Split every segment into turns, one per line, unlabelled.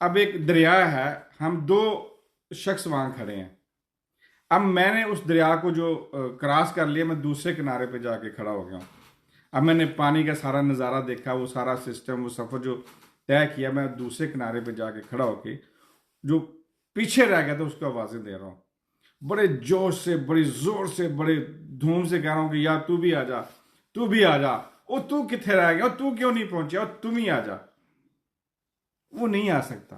अब एक दरिया है, हम दो शख्स वहां खड़े हैं। अब मैंने उस दरिया को जो क्रॉस कर लिया, मैं दूसरे किनारे पे जाके खड़ा हो गया हूँ। अब मैंने पानी का सारा नज़ारा देखा, वो सारा सिस्टम, वो सफ़र जो तय किया, मैं दूसरे किनारे पे जाके खड़ा होके जो पीछे रह गया था उसको आवाज़ें दे रहा हूँ, बड़े जोश से, बड़ी जोर से, बड़े धूम से कह रहा हूँ कि यार तू भी आ जा, तू भी आ जा, ओ तू कितने रह गया, तू क्यों नहीं पहुंचा, तुम ही आ जा। वो नहीं आ सकता,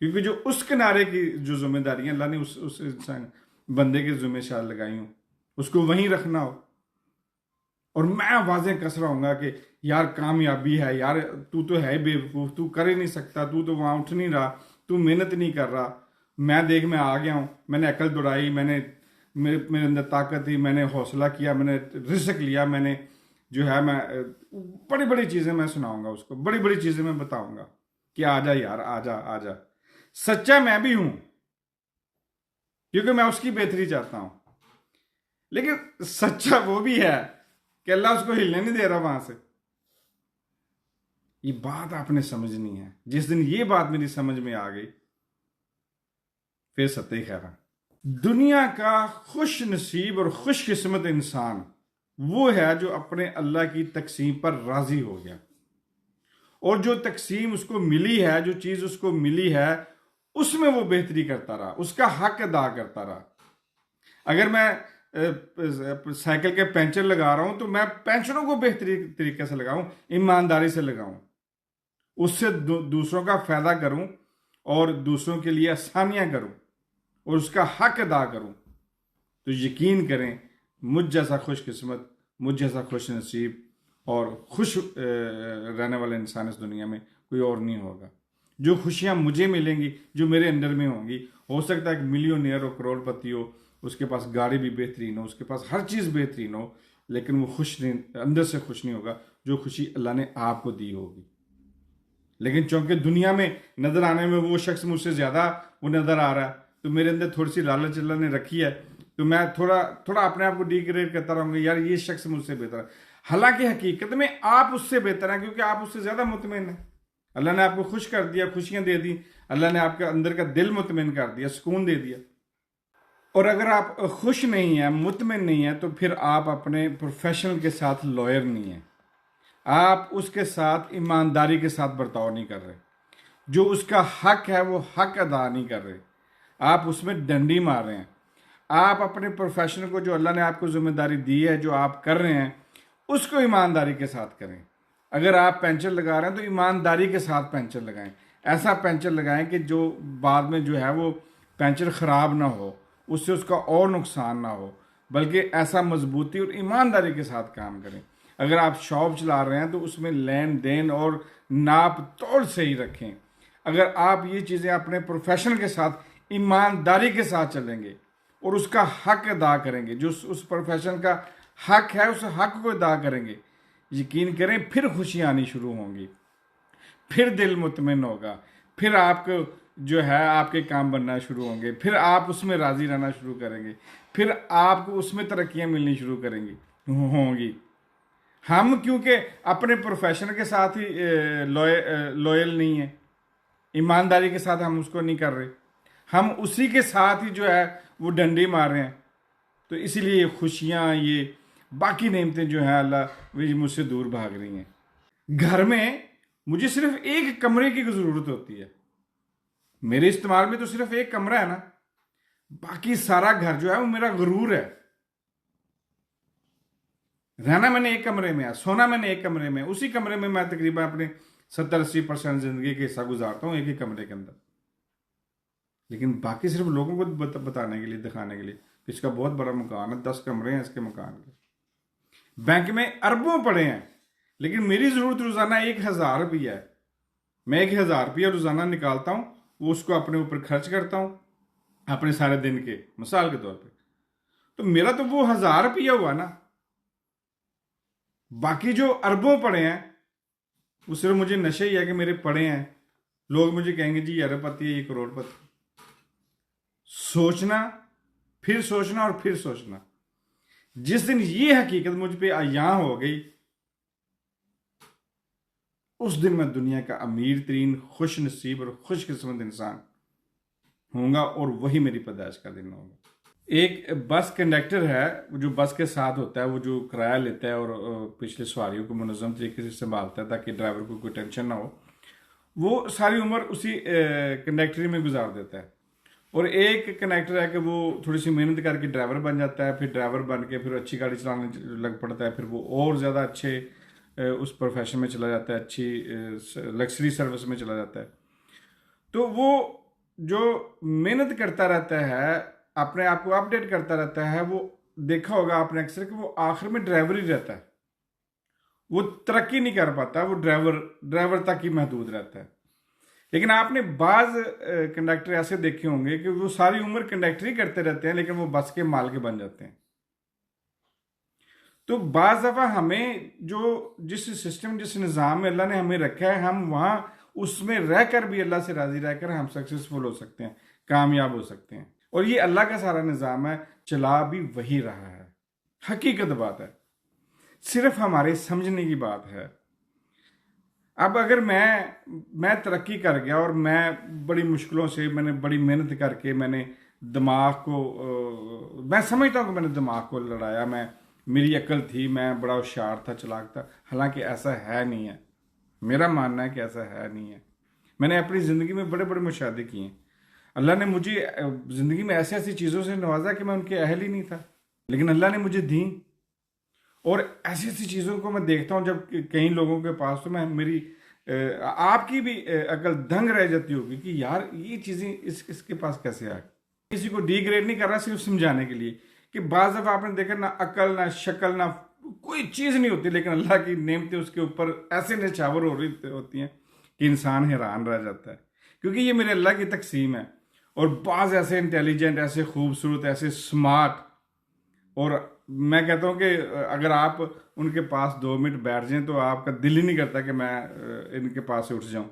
क्योंकि जो उस किनारे की जो जिम्मेदारी है अल्लाह ने उस इंसान बंदे के जिम्मे शायद लगाई हूँ, उसको वहीं रखना हो। और मैं आवाजें कस रहा हूँ कि यार कामयाबी है, यार तू तो है बेवकूफ, तू कर ही नहीं सकता, तू तो वहां उठ नहीं रहा, तू मेहनत नहीं कर रहा। मैं देख, मैं आ गया हूँ, मैंने अकल दौड़ाई, मैंने मेरे अंदर ताकत थी, मैंने हौसला किया, मैंने रिस्क लिया, मैंने जो है मैं बड़ी बड़ी चीजें मैं सुनाऊंगा उसको, बड़ी बड़ी चीजें मैं बताऊंगा कि आ जा यार, आ जा आ जा। सच्चा मैं भी हूं, क्योंकि मैं उसकी बेहतरी चाहता हूं। लेकिन सच्चा वो भी है कि अल्लाह उसको हिलने नहीं दे रहा वहां से। ये बात आपने समझनी है। जिस दिन ये बात मेरी समझ में आ गई, फिर सत्य खैरा। दुनिया का खुश नसीब और खुशकिस्मत इंसान वो है जो अपने अल्लाह की तकसीम पर राजी हो गया, और जो तकसीम उसको मिली है, जो चीज उसको मिली है, उसमें वो बेहतरी करता रहा, उसका हक अदा करता रहा। अगर मैं साइकिल के पंचर लगा रहा हूं तो मैं पेंशनों को बेहतरी तरीके से लगाऊं, ईमानदारी से लगाऊं, उससे दूसरों का फायदा करूं और दूसरों के लिए आसानियां करूं और उसका हक अदा करूं। तो यकीन करें, मुझ जैसा खुशकिस्मत, मुझ जैसा खुश नसीब और खुश रहने वाला इंसान इस दुनिया में कोई और नहीं होगा। जो खुशियां मुझे मिलेंगी, जो मेरे अंदर में होंगी, हो सकता है कि मिलियनेयर हो, करोड़पति हो, उसके पास गाड़ी भी बेहतरीन हो, उसके पास हर चीज़ बेहतरीन हो, लेकिन वो खुश नहीं, अंदर से खुश नहीं होगा जो खुशी अल्लाह ने आपको दी होगी। लेकिन चूंकि दुनिया में नजर आने में वो शख्स मुझसे ज्यादा वो नजर आ रहा है, तो मेरे अंदर थोड़ी सी लालच अल्लाह ने रखी है, तो मैं थोड़ा थोड़ा अपने आप को डिग्रेड करता रहूंगा, यार ये शख्स मुझसे बेहतर है। हालांकि हकीकत में आप उससे बेहतर हैं, क्योंकि आप उससे ज्यादा मुतमिन हैं। अल्लाह ने आपको खुश कर दिया, खुशियां दे दी, अल्लाह ने आपके अंदर का दिल मुतमिन कर दिया, सुकून दे दिया। और अगर आप खुश नहीं है, मुतमिन नहीं है, तो फिर आप अपने प्रोफेशनल के साथ लॉयर नहीं है, आप उसके साथ ईमानदारी के साथ बर्ताव नहीं कर रहे, जो उसका हक है वो हक अदा नहीं कर रहे, आप उसमें डंडी मार रहे हैं। आप अपने प्रोफेशन को, जो अल्लाह ने आपको जिम्मेदारी दी है, जो आप कर रहे हैं, उसको ईमानदारी के साथ करें। अगर आप पेंचर लगा रहे हैं तो ईमानदारी के साथ पेंचर लगाएं। ऐसा पेंचर लगाएं कि जो बाद में जो है वो पेंचर खराब ना हो, उससे उसका और नुकसान ना हो, बल्कि ऐसा मजबूती और ईमानदारी के साथ काम करें। अगर आप शॉप चला रहे हैं तो उसमें लेन देन और नाप तोड़ सही रखें। अगर आप ये चीज़ें अपने प्रोफेशन के साथ ईमानदारी के साथ चलेंगे और उसका हक अदा करेंगे, जो उस प्रोफेशन का हक है उस हक को अदा करेंगे, यकीन करें फिर खुशियां आनी शुरू होंगी, फिर दिल मुतमिन होगा, फिर आपको जो है आपके काम बनना शुरू होंगे, फिर आप उसमें राजी रहना शुरू करेंगे, फिर आपको उसमें तरक्कियां मिलनी शुरू करेंगी होंगी। हम क्योंकि अपने प्रोफेशन के साथ ही लॉयल नहीं है, ईमानदारी के साथ हम उसको नहीं कर रहे, हम उसी के साथ ही जो है वो डंडी मार रहे हैं, तो इसीलिए ये खुशियां, ये बाकी नेमतें जो हैं अल्लाह वे मुझसे दूर भाग रही हैं। घर में मुझे सिर्फ एक कमरे की जरूरत होती है, मेरे इस्तेमाल में तो सिर्फ एक कमरा है ना, बाकी सारा घर जो है वो मेरा गुरूर है। रहना मैंने एक कमरे में है, सोना मैंने एक कमरे में, उसी कमरे में मैं तकरीबन अपने 70-80% जिंदगी का हिस्सा गुजारता हूँ, एक ही कमरे के अंदर। लेकिन बाकी सिर्फ लोगों को बताने के लिए, दिखाने के लिए कि इसका बहुत बड़ा मकान है, 10 कमरे हैं इसके मकान के। बैंक में अरबों पड़े हैं, लेकिन मेरी जरूरत रोजाना 1,000 रुपया है। मैं 1,000 रुपया रोजाना निकालता हूं, वो उसको अपने ऊपर खर्च करता हूं अपने सारे दिन के, मिसाल के तौर पे। तो मेरा तो वो 1,000 रुपया हुआ ना। बाकी जो अरबों पड़े हैं वो सिर्फ मुझे नशे ही है कि मेरे पड़े हैं। लोग मुझे कहेंगे जी अरबपति है, ये करोड़पति। सोचना, फिर सोचना और फिर सोचना। जिस दिन ये हकीकत मुझ पे आया हो गई, उस दिन मैं दुनिया का अमीर तरीन, खुश नसीब और खुशकिस्मत इंसान होऊंगा और वही मेरी पैदाइश का दिन होगा। एक बस कंडक्टर है, जो बस के साथ होता है, वो जो किराया लेता है और पिछले सवारियों को मुनज़्ज़म तरीके से संभालता है ताकि ड्राइवर को कोई टेंशन ना हो, वो सारी उम्र उसी कंडक्टरी में गुजार देता है। और एक कंडक्टर है कि वो थोड़ी सी मेहनत करके ड्राइवर बन जाता है, फिर ड्राइवर बन के फिर अच्छी गाड़ी चलाने लग पड़ता है, फिर वो और ज़्यादा अच्छे उस प्रोफेशन में चला जाता है, अच्छी लग्जरी सर्विस में चला जाता है। तो वो जो मेहनत करता रहता है, अपने आप को अपडेट करता रहता है, वो देखा होगा आपने अक्सर कि वो आखिर में ड्राइवर ही रहता है, वो तरक्की नहीं कर पाता, वो ड्राइवर तक ही महदूद रहता है। लेकिन आपने बाज कंडक्टर ऐसे देखे होंगे कि वो सारी उम्र कंडक्टरी करते रहते हैं, लेकिन वो बस के माल के बन जाते हैं। तो बाज दफ़ा हमें जो जिस सिस्टम, जिस निज़ाम में अल्लाह ने हमें रखा है, हम वहाँ उसमें रहकर भी अल्लाह से राज़ी रहकर हम सक्सेसफुल हो सकते हैं, कामयाब हो सकते हैं। और ये अल्लाह का सारा निज़ाम है, चला भी वही रहा है। हकीकत बात है, सिर्फ हमारे समझने की बात है। अब अगर मैं तरक्की कर गया और मैं बड़ी मुश्किलों से, मैंने बड़ी मेहनत करके मैंने दिमाग को मैं समझता हूँ कि मैंने दिमाग को लड़ाया, मेरी अक्ल थी, मैं बड़ा होशियार था, चालाक था, हालांकि ऐसा है नहीं है। मेरा मानना है कि ऐसा है नहीं है। मैंने अपनी ज़िंदगी में बड़े बड़े मुशाहदे किए हैं। अल्लाह ने मुझे ज़िंदगी में ऐसी ऐसी चीज़ों से नवाजा कि मैं उनके अहल ही नहीं था, लेकिन अल्लाह ने मुझे दी। और ऐसी ऐसी चीज़ों को मैं देखता हूँ जब कई लोगों के पास, तो मैं मेरी आपकी भी अकल दंग रह जाती होगी कि यार ये चीज़ें इसके पास कैसे आ गई। किसी को डिग्रेड नहीं कर रहा, सिर्फ समझाने के लिए कि बाज़ दफ़ा आपने देखा ना अकल ना शक्ल ना कोई चीज़ नहीं होती, लेकिन अल्लाह की नेमतें उसके ऊपर ऐसे निछावर हो रही होती हैं कि इंसान हैरान रह जाता है, क्योंकि ये मेरे अल्लाह की तकसीम है। और बाज़ ऐसे इंटेलिजेंट, ऐसे खूबसूरत, ऐसे स्मार्ट, और मैं कहता हूँ कि अगर आप उनके पास 2 मिनट बैठ जाएं तो आपका दिल ही नहीं करता कि मैं इनके पास से उठ जाऊं।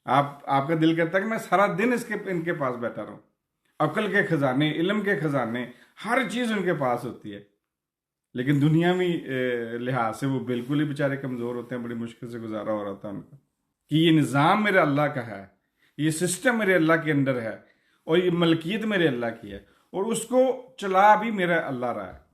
आपका दिल करता है कि मैं सारा दिन इनके पास बैठा रहूं। अक्ल के खजाने, इल्म के खजाने, हर चीज़ उनके पास होती है, लेकिन दुनियावी लिहाज से वो बिल्कुल ही बेचारे कमज़ोर होते हैं। बड़ी मुश्किल से गुजारा हो रहा था उनका कि ये निज़ाम मेरे अल्लाह का है, ये सिस्टम मेरे अल्लाह के अंदर है, और ये मलकियत मेरे अल्लाह की है, और उसको चला भी मेरा अल्लाह रहा है।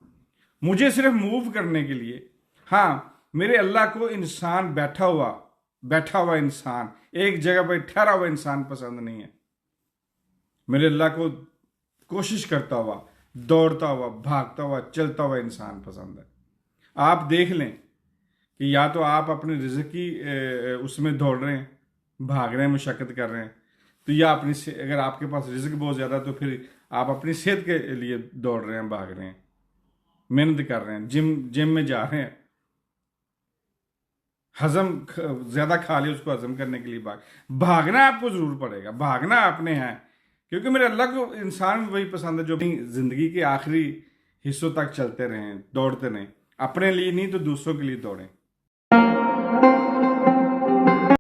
मुझे सिर्फ मूव करने के लिए, हाँ, मेरे अल्लाह को इंसान बैठा हुआ इंसान, एक जगह पर ठहरा हुआ इंसान पसंद नहीं है। मेरे अल्लाह को कोशिश करता हुआ, दौड़ता हुआ, भागता हुआ, चलता हुआ इंसान पसंद है। आप देख लें कि या तो आप अपने रिज़्क़ की उसमें दौड़ रहे हैं, भाग रहे हैं, मुशक्कत कर रहे हैं, तो या अगर आपके पास रिज़्क़ बहुत ज़्यादा तो फिर आप अपनी सेहत के लिए दौड़ रहे हैं, भाग रहे हैं, मेहनत कर रहे हैं, जिम में जा रहे हैं, हजम ज़्यादा खा लिया उसको हजम करने के लिए भागना आपको ज़रूर पड़ेगा, भागना आपने है, क्योंकि मेरे अल्लाह को इंसान वही पसंद है जो अपनी ज़िंदगी के आखिरी हिस्सों तक चलते रहें, दौड़ते रहें, अपने लिए नहीं तो दूसरों के लिए दौड़ें।